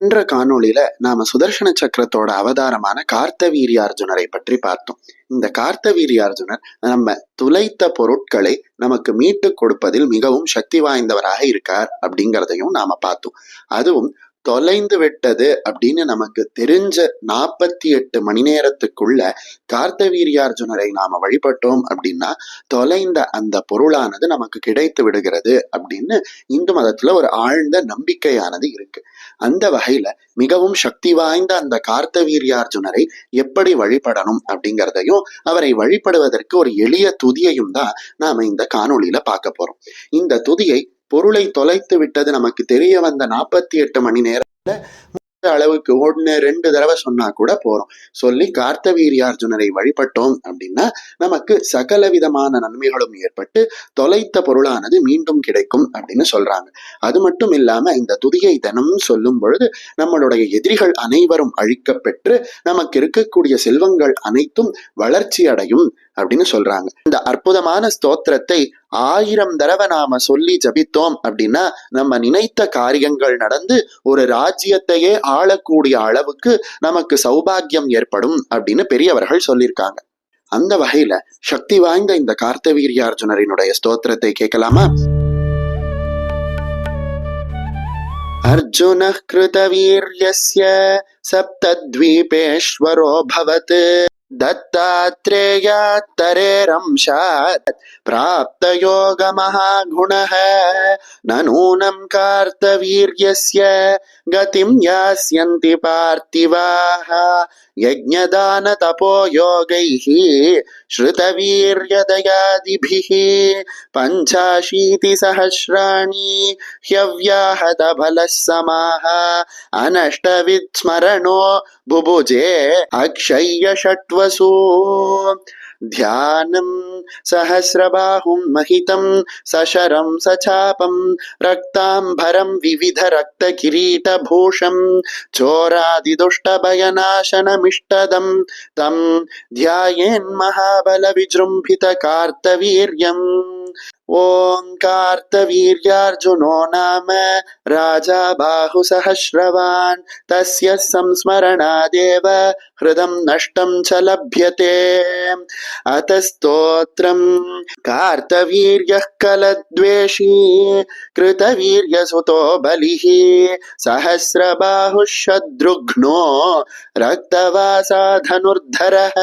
என்ற காணொளியில நாம சுதர்சன சக்கரத்தோட அவதாரமான கார்த்தவீர்யார்ஜுனரை பற்றி பார்த்தோம். இந்த கார்த்தவீர்யார்ஜுனர் நம்ம துளைத்த பொருட்களை நமக்கு மீட்டு கொடுப்பதில் மிகவும் சக்தி வாய்ந்தவராக இருக்கார் அப்படிங்கிறதையும் நாம பார்த்தோம். அதுவும் தொலைந்து விட்டது அப்படின்னு நமக்கு தெரிஞ்ச 48 மணி நேரத்துக்குள்ள கார்த்தவீர்யார்ஜுனரை நாம வழிபட்டோம் அப்படின்னா தொலைந்த அந்த பொருளானது நமக்கு கிடைத்து விடுகிறது அப்படின்னு இந்து மதத்துல ஒரு ஆழ்ந்த நம்பிக்கையானது இருக்கு. அந்த வகையில மிகவும் சக்தி வாய்ந்த அந்த கார்த்தவீர்யார்ஜுனரை எப்படி வழிபடணும் அப்படிங்கிறதையும் அவரை வழிபடுவதற்கு ஒரு எளிய துதியையும் தான் நாம இந்த காணொளியில பார்க்க போறோம். இந்த துதியை பொருளை தொலைத்து விட்டது நமக்கு தெரிய வந்த 48 மணி நேரத்துல அளவுக்கு 1-2 தடவை சொன்னா கூட போறோம். சொல்லி கார்த்தவீர்யார்ஜுனரை வழிபட்டோம் அப்படின்னா நமக்கு சகல விதமான நன்மைகளும் ஏற்பட்டு தொலைத்த பொருளானது மீண்டும் கிடைக்கும் அப்படின்னு சொல்றாங்க. அது மட்டும் இல்லாம இந்த துதியை தினமும் சொல்லும் பொழுது நம்மளுடைய எதிரிகள் அனைவரும் அழிக்க பெற்று நமக்கு இருக்கக்கூடிய செல்வங்கள் அனைத்தும் வளர்ச்சி அடையும் அப்படின்னு சொல்றாங்க. இந்த அற்புதமான ஸ்தோத்திரத்தை 1000 தடவை நாம சொல்லி ஜபித்தோம் அப்படின்னா நம்ம நினைத்த காரியங்கள் நடந்து ஒரு ராஜ்யத்தையே ஆளக்கூடிய அளவுக்கு நமக்கு சௌபாகியம் ஏற்படும் அப்படின்னு பெரியவர்கள் சொல்லியிருக்காங்க. அந்த வகையில சக்தி வாய்ந்த இந்த கார்த்தவீர்யார்ஜுனரினுடைய ஸ்தோத்திரத்தை கேட்கலாமா? அர்ஜுன கிருதவீர்யஸ்ய சப்தத்வீபேஸ்வரோ பவத் दत्तात्रेयात्तरेरंशात् प्राप्तयोगमहागुणः न नूनं कार्तवीर्यस्य गतिं यास्यन्ति पार्थिवाः यज्ञदानतपोयोगैः श्रुतवीर्यदयादिभिः 85 सहस्राणि ह्यव्याहतबलः समाः अनष्टविस्मरणो बुभुजे अक्षय्य षट्वसु ध्यानं सहस्रबाहुं महितं सशरं सचापं रक्तांबरं विविधरक्तकिरीटभूषं चोरादिदुष्टभयनाशनमिष्टदं तं ध्यायेन्महाबलविजृम्भितकार्तवीर्यम्। ओं कार्तवीर्यार्जुनो नाम राजा बाहुसहस्रवान् तस्य संस्मरणादेव हृदं नष्टं च लभ्यते। अत स्तोत्रं कार्तवीर्यः कलद्वेषी कृतवीर्यसुतो बलिः सहस्रबाहुः शत्रुघ्नो रक्तवासा धनुर्धरः